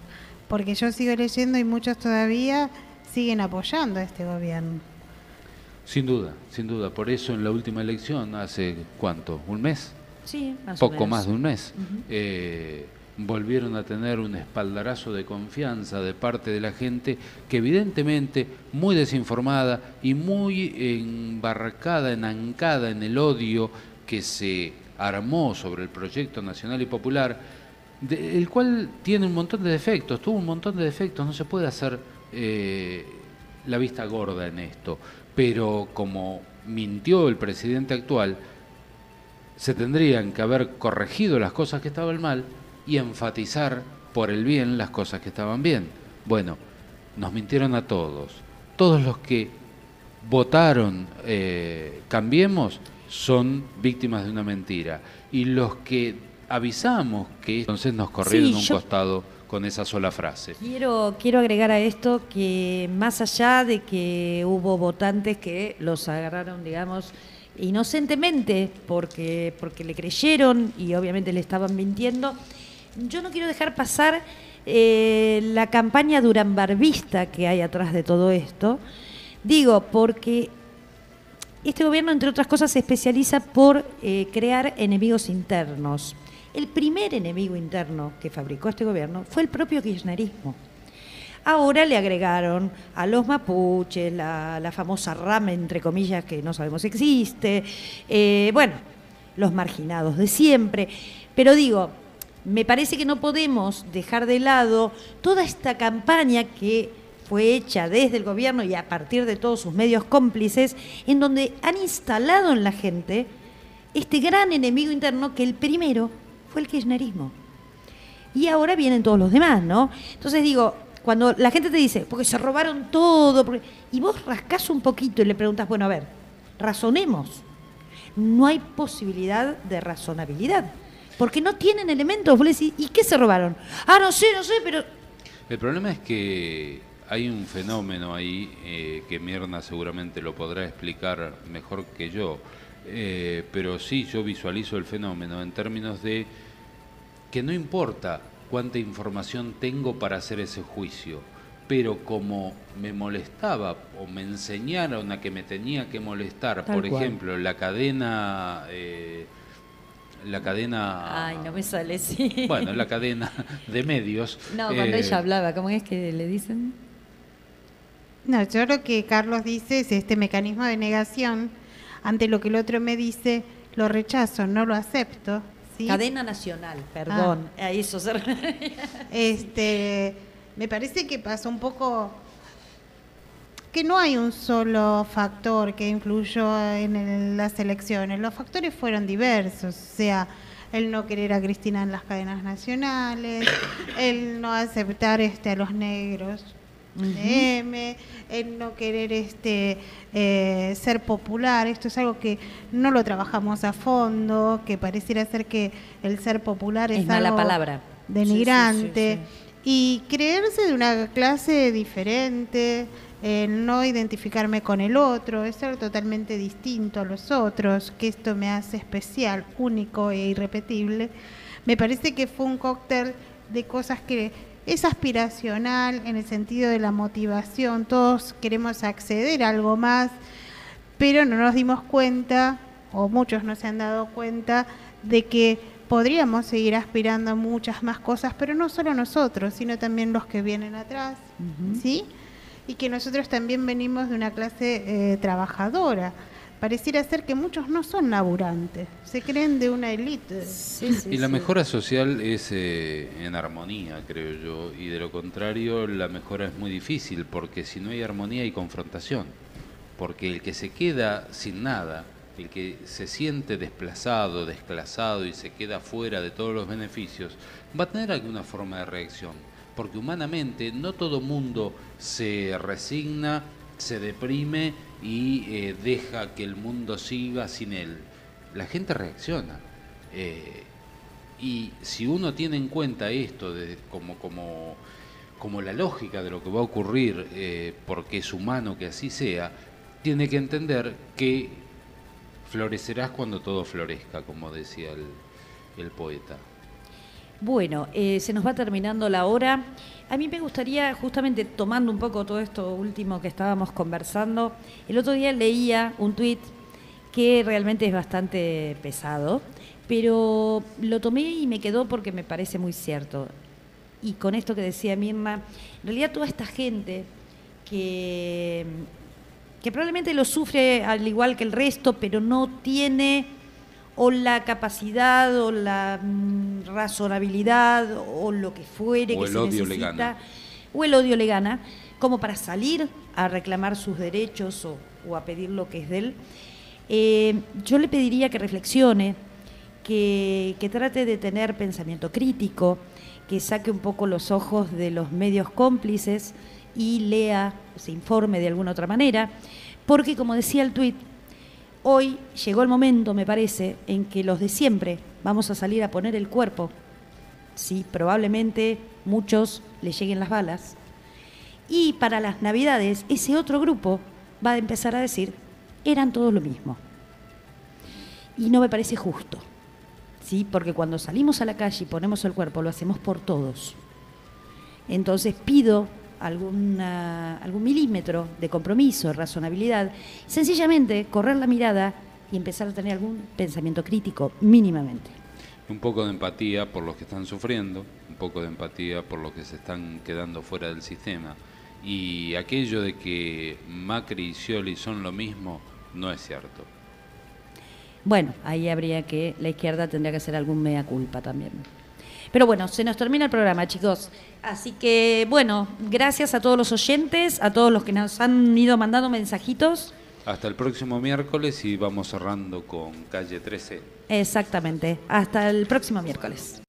porque yo sigo leyendo y muchos todavía siguen apoyando a este gobierno.
Sin duda. Por eso en la última elección, hace ¿cuánto? ¿Un mes?
Sí, más o
Poco
menos.
más de un mes.
Ujú.
Volvieron a tener un espaldarazo de confianza de parte de la gente que evidentemente muy desinformada y muy embarcada, enancada en el odio que se armó sobre el proyecto nacional y popular, el cual tiene un montón de defectos, tuvo un montón de defectos, no se puede hacer la vista gorda en esto, pero como mintió el presidente actual, se tendrían que haber corregido las cosas que estaban mal y enfatizar por el bien las cosas que estaban bien. Bueno, nos mintieron a todos. Todos los que votaron Cambiemos son víctimas de una mentira. Y los que avisamos que entonces nos corrieron un costado con esa sola frase.
Quiero agregar a esto que más allá de que hubo votantes que los agarraron, digamos, inocentemente porque le creyeron y obviamente le estaban mintiendo, yo no quiero dejar pasar la campaña duranbarbista que hay atrás de todo esto. Digo, porque este gobierno, entre otras cosas, se especializa por crear enemigos internos. El primer enemigo interno que fabricó este gobierno fue el propio kirchnerismo. Ahora le agregaron a los mapuches, la famosa rama, entre comillas, que no sabemos si existe, bueno, los marginados de siempre. Pero digo, me parece que no podemos dejar de lado toda esta campaña que fue hecha desde el gobierno y a partir de todos sus medios cómplices, en donde han instalado en la gente este gran enemigo interno que el primero fue el kirchnerismo. Y ahora vienen todos los demás, ¿no? Entonces digo, cuando la gente te dice, porque se robaron todo, y vos rascás un poquito y le preguntas, bueno, a ver, razonemos. No hay posibilidad de razonabilidad, porque no tienen elementos. Vos le decís, ¿y qué se robaron? Ah, no sé, pero...
El problema es que hay un fenómeno ahí que Mirna seguramente lo podrá explicar mejor que yo, pero sí yo visualizo el fenómeno en términos de que no importa cuánta información tengo para hacer ese juicio, pero como me molestaba o me enseñaron a que me tenía que molestar,
Tal
por
cual.
ejemplo, la cadena...
Ay, no me sale, sí.
Bueno, la cadena de medios.
No, cuando ella hablaba, ¿cómo es que le dicen?
No, yo lo que Carlos dice es este mecanismo de negación ante lo que el otro me dice, lo rechazo, no lo acepto. ¿sí?
Cadena nacional, perdón, a eso se
Me parece que pasó un poco que no hay un solo factor que influyó en las elecciones. Los factores fueron diversos, o sea, el no querer a Cristina en las cadenas nacionales, el no aceptar a los negros, el no querer ser popular. Esto es algo que no lo trabajamos a fondo, que pareciera ser que el ser popular es
mala
algo
palabra.
denigrante.
Sí.
Y creerse de una clase diferente, no identificarme con el otro, es ser totalmente distinto a los otros, que esto me hace especial, único e irrepetible. Me parece que fue un cóctel de cosas que es aspiracional en el sentido de la motivación. Todos queremos acceder a algo más, pero no nos dimos cuenta, o muchos no se han dado cuenta, de que podríamos seguir aspirando a muchas más cosas, pero no solo nosotros, sino también los que vienen atrás, ¿sí? Y que nosotros también venimos de una clase trabajadora. Pareciera ser que muchos no son laburantes, se creen de una élite.
Y la mejora social es en armonía, creo yo, y de lo contrario la mejora es muy difícil, porque si no hay armonía hay confrontación, porque el que se queda sin nada, el que se siente desplazado, desclasado y se queda fuera de todos los beneficios, va a tener alguna forma de reacción, porque humanamente no todo mundo se resigna, se deprime y deja que el mundo siga sin él. La gente reacciona. Y si uno tiene en cuenta esto como como la lógica de lo que va a ocurrir, porque es humano que así sea, tiene que entender que florecerás cuando todo florezca, como decía el poeta.
Bueno, se nos va terminando la hora. A mí me gustaría, justamente tomando un poco todo esto último que estábamos conversando, el otro día leía un tuit que realmente es bastante pesado, pero lo tomé y me quedó porque me parece muy cierto. Y con esto que decía Mirna, en realidad toda esta gente que probablemente lo sufre al igual que el resto, pero no tiene o la capacidad o la razonabilidad o lo que fuere
o
que
el
se
odio
necesita,
le gana.
o el odio le gana, como para salir a reclamar sus derechos o a pedir lo que es de él. Yo le pediría que reflexione, que trate de tener pensamiento crítico, que saque un poco los ojos de los medios cómplices y lea, se informe de alguna otra manera, porque como decía el tuit, hoy llegó el momento, me parece, en que los de siempre vamos a salir a poner el cuerpo. Sí, probablemente muchos le lleguen las balas. Y para las Navidades, ese otro grupo va a empezar a decir, eran todos lo mismo. Y no me parece justo, ¿sí? Porque cuando salimos a la calle y ponemos el cuerpo, lo hacemos por todos. Entonces pido algún milímetro de compromiso, de razonabilidad, sencillamente correr la mirada y empezar a tener algún pensamiento crítico mínimamente.
Un poco de empatía por los que están sufriendo, un poco de empatía por los que se están quedando fuera del sistema. Y aquello de que Macri y Scioli son lo mismo, no es cierto.
Bueno, ahí la izquierda tendría que hacer algún mea culpa también. Pero bueno, se nos termina el programa, chicos. Así que, bueno, gracias a todos los oyentes, a todos los que nos han ido mandando mensajitos.
Hasta el próximo miércoles y vamos cerrando con Calle 13.
Exactamente. Hasta el próximo miércoles.